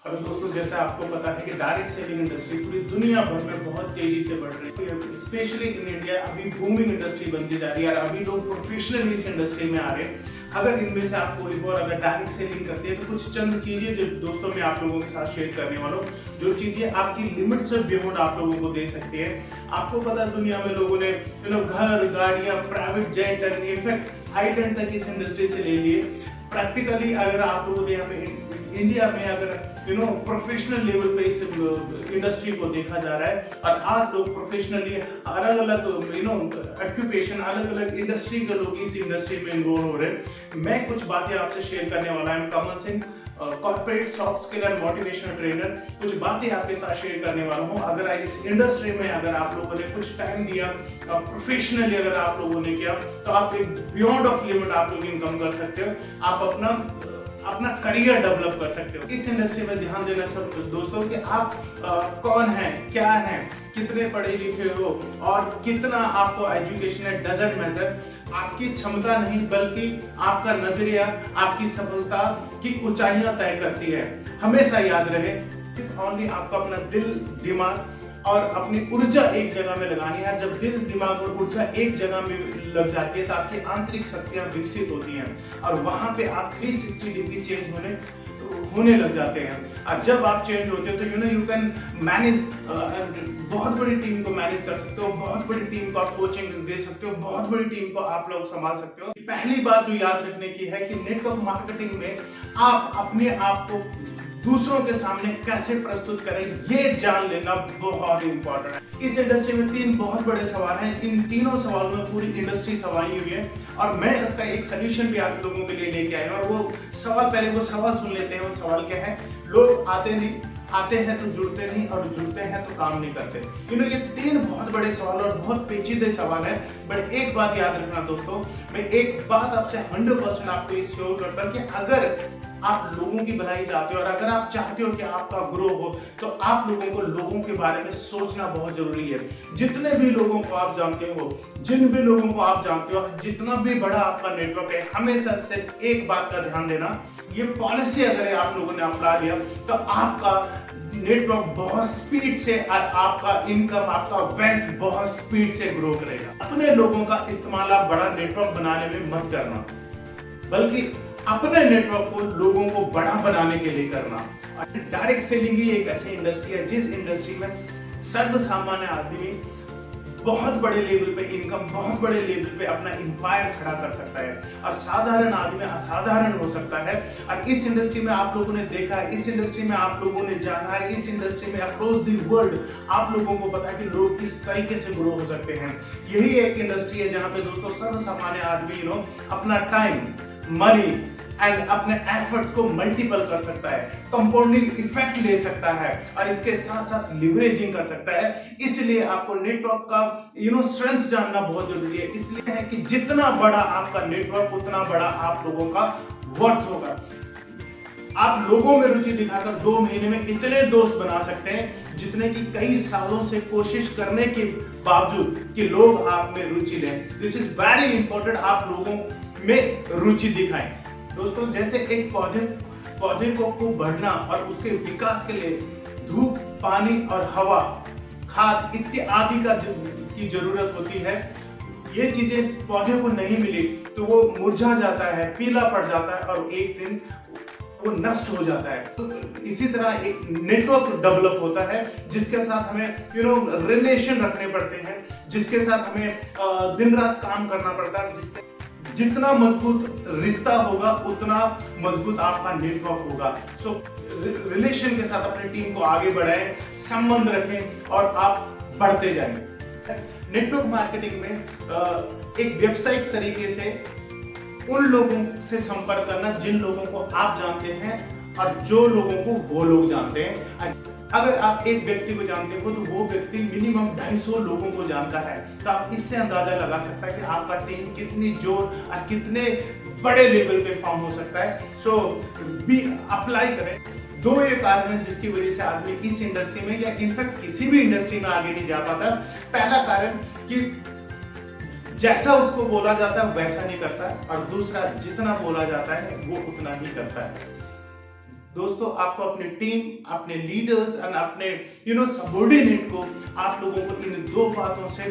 और दोस्तों जैसा आपको पता है कि डायरेक्ट सेलिंग इंडस्ट्री पूरी दुनिया भर में बहुत तेजी से बढ़ रही है, स्पेशली इन इंडिया अभी बूमिंग इंडस्ट्री बनती जा रही है और अभी लोग प्रोफेशनली इस इंडस्ट्री में आ रहे हैं। अगर इनमें से आप कोई और अगर डायरेक्ट सेलिंग करते हैं तो कुछ चंद चीजें जो दोस्तों मैं आप लोगों के साथ शेयर करने वाला हूँ, जो चीजें आपकी लिमिट से बियॉन्ड आप लोगों को दे सकती है। आपको पता है दुनिया में लोगों ने घर, गाड़ियां, private jet and in fact highland तक इस इंडस्ट्री से ले लिए। प्रैक्टिकली अगर आप लोगों ने हमें इंडिया में अगर प्रोफेशनल लेवल पे इस इंडस्ट्री को देखा जा रहा है और आज लोग प्रोफेशनली अलग अलग ऑक्यूपेशन, अलग अलग इंडस्ट्री के लोग इस इंडस्ट्री में इन्वॉल्व हो रहे हैं। मैं कुछ बातें आपसे शेयर करने वाला हूं। Kamal Singh, corporate soft skill and motivational trainer, कुछ बातें आपके साथ शेयर करने वाला हूं। अगर इस इंडस्ट्री में अगर आप लोगों ने कुछ टाइम दिया, प्रोफेशनली अगर आप लोगों ने किया, तो आप एक बियॉन्ड ऑफ लिमिट आप लोग इनकम कर सकते हो, आप अपना करियर डेवलप कर सकते हो। इस इंडस्ट्री में ध्यान देना चाहिए दोस्तों कि आप कौन हैं, क्या हैं, कितने पढ़े लिखे हो और कितना आपको एजुकेशन है, डजंट मैटर। आपकी क्षमता नहीं बल्कि आपका नजरिया आपकी सफलता की ऊंचाइयां तय करती है। हमेशा याद रहे, ओनली आपको अपना दिल, दिमाग और अपनी ऊर्जा एक जगह में लगानी है। जब दिल, दिमाग और ऊर्जा एक जगह में लग जाती है तो आपकी आंतरिक शक्तियां विकसित होती हैं और वहां पे आप 360 डिग्री चेंज होने लग जाते हैं। और जब आप चेंज होते हो तो यू कैन मैनेज, बहुत बड़ी टीम को मैनेज कर सकते हो, बहुत बड़ी टीम को आप कोचिंग दे सकते हो, बहुत बड़ी टीम को आप लोग संभाल सकते हो। पहली बात जो याद रखने की है कि नेटवर्क मार्केटिंग में आप अपने आप को दूसरों के सामने कैसे प्रस्तुत करें, ये जान लेना बहुत इंपॉर्टेंट है। इस इंडस्ट्री में 3 बहुत बड़े सवाल हैं। इन तीनों सवालों में पूरी इंडस्ट्री सवाई हुई है और मैं इसका एक सोल्यूशन भी आप लोगों के लिए लेके आया हूं। और वो सवाल, पहले वो सवाल सुन लेते हैं। वो सवाल क्या है? लोग आते हैं तो जुड़ते नहीं और जुड़ते हैं तो काम नहीं करते। ये 3 बहुत बड़े सवाल और बहुत पेचीदे सवाल है। बट एक बात याद रखना दोस्तों, मैं एक बात आपसे 100% आपको ये श्योर करता हूं कि अगर आप लोगों की भलाई चाहते हो और अगर आप चाहते हो कि आपका ग्रो हो, तो आप लोगों को लोगों के बारे में सोचना बहुत जरूरी है। जितने भी लोगों को आप जानते हो, जिन भी लोगों को आप जानते हो, जितना भी बड़ा आपका नेटवर्क है, हमेशा सिर्फ एक बात का ध्यान देना, ये पॉलिसी अगर आप लोगों ने अपना लिया तो आपका नेटवर्क बहुत स्पीड से और आपका इनकम, आपका वेल्थ बहुत स्पीड से ग्रो करेगा। अपने लोगों का इस्तेमाल आप बड़ा नेटवर्क बनाने में मत करना, बल्कि अपने नेटवर्क को लोगों को बड़ा बनाने के लिए करना। डायरेक्ट सेलिंग ही एक ऐसी इंडस्ट्री है जिस इंडस्ट्री में सर्व सामान्य आदमी बहुत बड़े लेवल पे इनकम, बहुत बड़े लेवल पे अपना एम्पायर खड़ा कर सकता है और साधारण आदमी असाधारण हो सकता है। और इस इंडस्ट्री में आप लोगों ने देखा है, इस इंडस्ट्री में आप लोगों ने जाना है, इस इंडस्ट्री में अक्रॉस द वर्ल्ड आप लोगों को पता है कि लोग किस तरीके से ग्रो हो सकते हैं। यही एक इंडस्ट्री है जहां पे दोस्तों सर्व सामान्य आदमी अपना टाइम, मनी एंड अपने एफर्ट्स को मल्टीपल कर सकता है, कंपाउंडिंग इफेक्ट ले सकता है और इसके साथ साथ लिवरेजिंग कर सकता है। इसलिए आपको नेटवर्क का स्ट्रेंथ जानना बहुत जरूरी है। इसलिए है कि जितना बड़ा आपका नेटवर्क उतना बड़ा आप लोगों का वर्थ होगा। आप लोगों में रुचि दिखाकर 2 महीने में इतने दोस्त बना सकते हैं जितने की कई सालों से कोशिश करने के बावजूद कि लोग आप में रुचि लें। दिस इज वेरी इंपॉर्टेंट, आप लोगों में रुचि दिखाएं। दोस्तों जैसे एक पौधे को बढ़ना और उसके विकास के लिए धूप, पानी और हवा, खाद इत्यादि की जरूरत होती है। ये चीजें पौधे को नहीं मिली तो वो मुरझा जाता है, पीला पड़ जाता है और एक दिन वो नष्ट हो जाता है। तो इसी तरह एक नेटवर्क डेवलप होता है जिसके साथ हमें रिलेशन रखने पड़ते हैं, जिसके साथ हमें दिन रात काम करना पड़ता है। जिससे जितना मजबूत रिश्ता होगा उतना मजबूत आपका नेटवर्क होगा। सो रिलेशन के साथ अपनी टीम को आगे बढ़ाएं, संबंध रखें और आप बढ़ते जाएं। नेटवर्क मार्केटिंग में एक व्यवसायिक तरीके से उन लोगों से संपर्क करना जिन लोगों को आप जानते हैं और जो लोगों को वो लोग जानते हैं। अगर आप एक व्यक्ति को जानते हो तो वो व्यक्ति मिनिमम 250 लोगों को जानता है, तो आप इससे अंदाजा लगा सकता है कि आपका टीम कितनी जोर और कितने बड़े लेवल पे फॉर्म हो सकता है। सो बी अप्लाई करें। 2 ये कारण है जिसकी वजह से आदमी इस इंडस्ट्री में या इनफैक्ट किसी भी इंडस्ट्री में आगे नहीं जा पाता। पहला कारण कि जैसा उसको बोला जाता है वैसा नहीं करता, और दूसरा जितना बोला जाता है वो उतना ही करता है। दोस्तों आपको अपनी टीम, अपने लीडर्स और अपने सबॉर्डिनेट को, आप लोगों को इन दो बातों से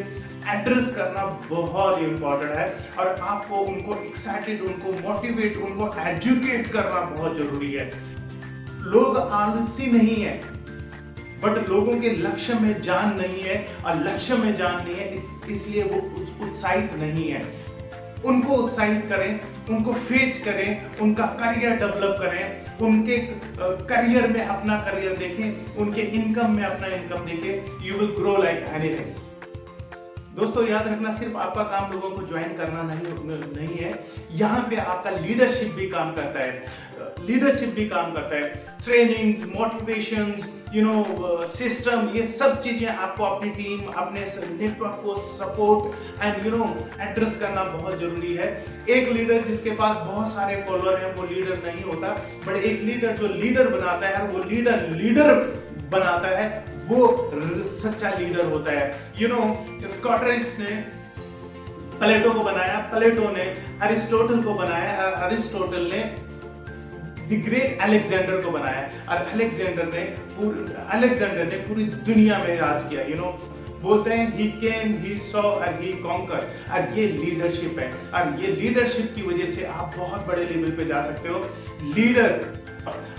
एड्रेस करना बहुत इंपॉर्टेंट है और आपको उनको एक्साइटेड, उनको मोटिवेट, उनको एजुकेट करना बहुत जरूरी है। लोग आलसी नहीं है, बट लोगों के लक्ष्य में जान नहीं है, और लक्ष्य में जान नहीं है इसलिए वो उत्साहित नहीं है। उनको उत्साहित करें, उनको फेच करें, उनका करियर डेवलप करें, उनके करियर में अपना करियर देखें, उनके इनकम में अपना इनकम देखें। You will grow like anything. दोस्तों याद रखना, सिर्फ आपका काम लोगों को ज्वाइन करना नहीं है, यहाँ पे आपका लीडरशिप भी काम करता है। लीडरशिप भी काम करता है, ट्रेनिंग्स, मोटिवेशंस, सिस्टम, ये सब चीजें आपको अपनी टीम, अपने नेटवर्क को सपोर्ट एंड एड्रेस करना बहुत जरूरी है। एक लीडर जिसके पास बहुत सारे फॉलोअर हैं वो लीडर नहीं होता, बट एक लीडर जो लीडर बनाता है, वो लीडर बनाता है, वो सच्चा लीडर होता है। स्कॉटरेज ने प्लेटो को बनाया, प्लेटो ने अरिस्टोटल को बनाया, अरिस्टोटल ने द ग्रेट अलेक्जेंडर को बनाया, और अलेक्जेंडर ने पूरी दुनिया में राज किया। बोलते हैं he came, he saw and he conquered, और ये लीडरशिप है, और ये लीडरशिप की वजह से आप बहुत बड़े लेवल पे जा सकते हो। लीडर,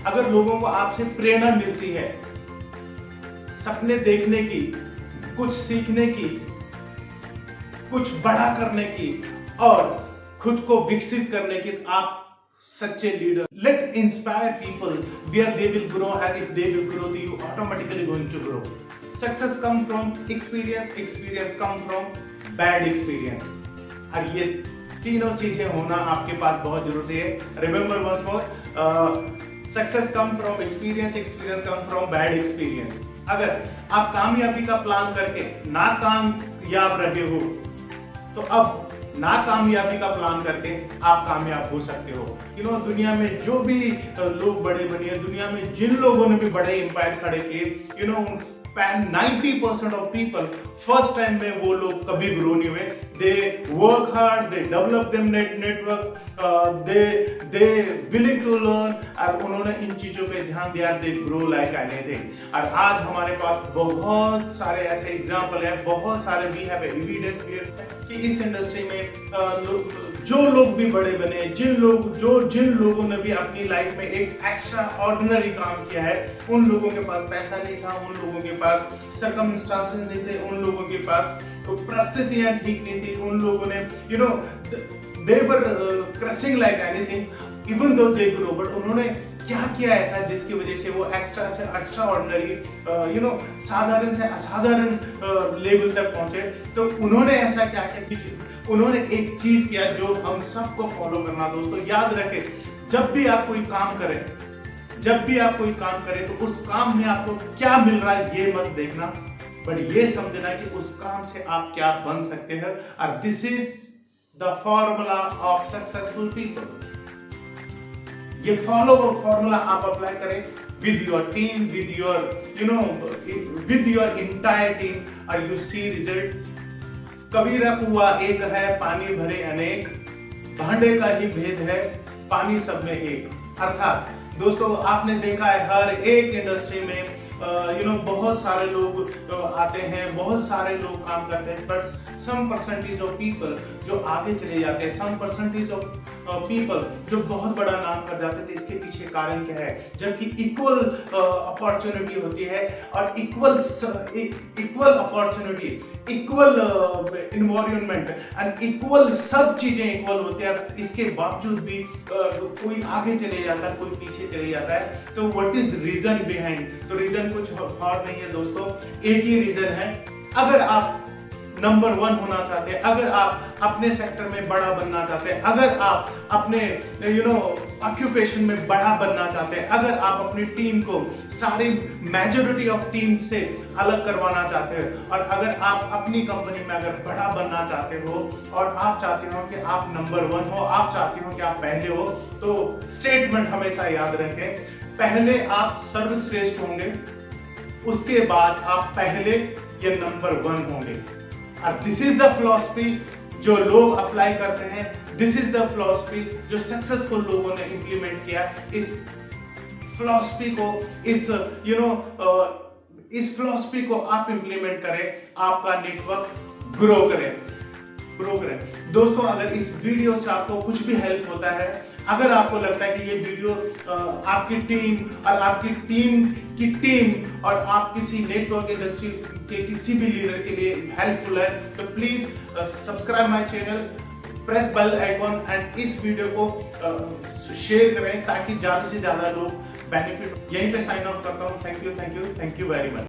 अगर लोगों को आपसे प्रेरणा मिलती है सपने देखने की, कुछ सीखने की, कुछ बड़ा करने की और खुद को विकसित करने की, आप सच्चे लीडर। Let inspire people where they will grow, and if they will grow you automatically going to grow. Success come from experience, experience come from bad experience, और ये तीनों चीजें होना आपके पास बहुत जरूरी है। Remember once more, success come from experience, experience come from bad experience. अगर आप कामयाबी का प्लान करके नाकामयाब रहे हो, तो अब नाकामयाबी का प्लान करके आप कामयाब हो सकते हो। दुनिया में जो भी लोग बड़े बने, दुनिया में जिन लोगों ने भी बड़े इंपायर खड़े किए, 90% ऑफ पीपल फर्स्ट टाइम में वो लोग कभी ग्रो नहीं हुए। They work hard, they develop them network, they willing to learn, और उन्होंने इन चीजों पे ध्यान दिया, दे ग्रो लाइक एनीथिंग। और आज हमारे पास बहुत सारे ऐसे एग्जांपल है, बहुत सारे वी हैव एविडेंस कि इस इंडस्ट्री में जो लोग भी बड़े बने, जिन लोगों ने भी अपनी लाइफ में एक एक्स्ट्रा ऑर्डिनरी काम किया है, उन लोगों के पास पैसा नहीं था, उन लोगों के पास सर्कमस्टांसेस नहीं थे, उन लोगों के पास परिस्थितियां ठीक नहीं थी, उन लोगों ने they were crushing like anything even though they grow, but उन्होंने क्या किया ऐसा जिसकी वजह से वो एक्स्ट्रा से एक्स्ट्रा ऑर्डिनरी साधारण से असाधारण लेवल तक पहुंचे। तो उन्होंने ऐसा क्या किया, उन्होंने एक चीज किया जो हम सबको फॉलो करना। दोस्तों याद रखें, जब भी आप कोई काम करें तो उस काम में आपको क्या मिल रहा है ये मत देखना, बट ये समझना कि उस काम से आप क्या बन सकते हैं। और this is the formula of successful people. ये फॉर्मूला आप अप्लाई करें with your team, with your entire team, और you see result। कबीरा कुआ एक है, पानी भरे अनेक, भांडे का ही भेद है, पानी सब में एक। अर्थात दोस्तों आपने देखा है हर एक इंडस्ट्री में बहुत सारे लोग आते हैं, बहुत सारे लोग काम करते हैं, but some percentage of people जो आगे चले जाते हैं, सम परसेंटेज ऑफ पीपल जो बहुत बड़ा नाम कर जाते थे। इसके पीछे कारण क्या है? जबकि इक्वल अपॉर्चुनिटी होती है और equal opportunity, equal environment and equal सब चीजें इक्वल होती है, इसके बावजूद भी कोई आगे चले जाता है, कोई पीछे चले जाता है। तो व्हाट इज रीजन बिहाइंड? तो रीजन कुछ और नहीं है दोस्तों, एक ही रीजन है। अगर आप नंबर 1 होना चाहते हैं, अगर आप अपने सेक्टर में बड़ा बनना चाहते हैं, अगर आप अपने ऑक्यूपेशन में बड़ा बनना चाहते हैं, अगर आप अपनी टीम को सारी मेजॉरिटी ऑफ टीम से अलग करवाना चाहते हैं, और अगर आप अपनी कंपनी में अगर बड़ा बनना चाहते हो और आप चाहते हो कि आप नंबर 1 हो, आप चाहते हो कि आप पहले हो, तो स्टेटमेंट हमेशा याद रखें, पहले आप सर्वश्रेष्ठ होंगे, उसके बाद आप पहले या नंबर 1 होंगे। और दिस इज द फिलॉसफी जो लोग अप्लाई करते हैं, दिस इज द फिलॉसफी जो सक्सेसफुल लोगों ने इंप्लीमेंट किया। इस फिलॉसफी को, इस इस फिलॉसफी को आप इंप्लीमेंट करें, आपका नेटवर्क ग्रो करें। दोस्तों, अगर इस वीडियो से आपको कुछ भी हेल्प होता है, अगर आपको लगता है कि ये वीडियो आपकी टीम और आप किसी नेटवर्क इंडस्ट्री के किसी भी लीडर के लिए हेल्पफुल है, तो please subscribe my channel, press bell icon and इस वीडियो को शेयर करें ताकि ज्यादा से ज्यादा लोग बेनिफिट। यहीं पे साइन ऑफ करता हूँ। Thank you very much.